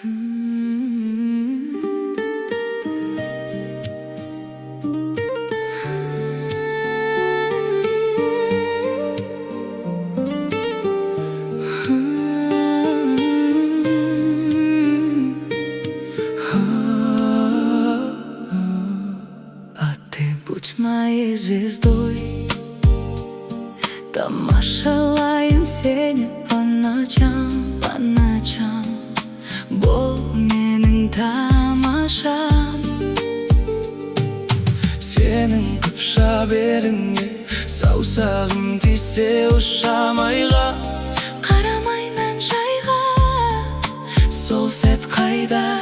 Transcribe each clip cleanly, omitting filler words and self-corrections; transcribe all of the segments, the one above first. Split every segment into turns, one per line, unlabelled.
А ты будь моей звездой, тамашалайын сені по ночам, по ночам. Бол менің тамашам.
Сенің қыпша беліңе саусағым тисе ұшам айға.
Қарамаймын жайға,
Сол сәт қайда?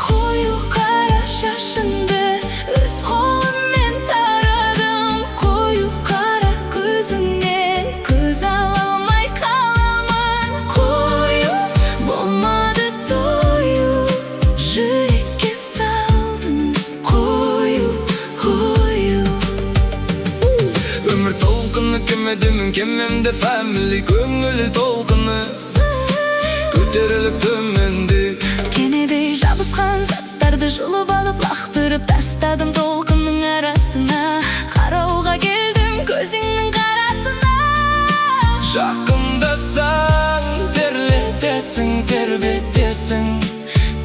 қою қара шашыңды өз қолыммен тарадым. Қою қара көзіңнен көз ала алмай қаламын. Қою болмады тою, жүрекке салдың. Қою, қою.
Өмір толқыны кемедемін, кемемде фәмілі көңілі толқыны көтеріліп төменде.
Кенедей жабысқан заттарды жұлып алып лақтырып тастадым толқынның арасына. Қарауға келдім көзіңнің қарасына.
Жақындасаң терлетесің, тербетесің,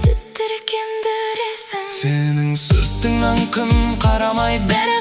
Тітіркендіресің.
сенің сүртің аңқым қарамайды.
Бәрі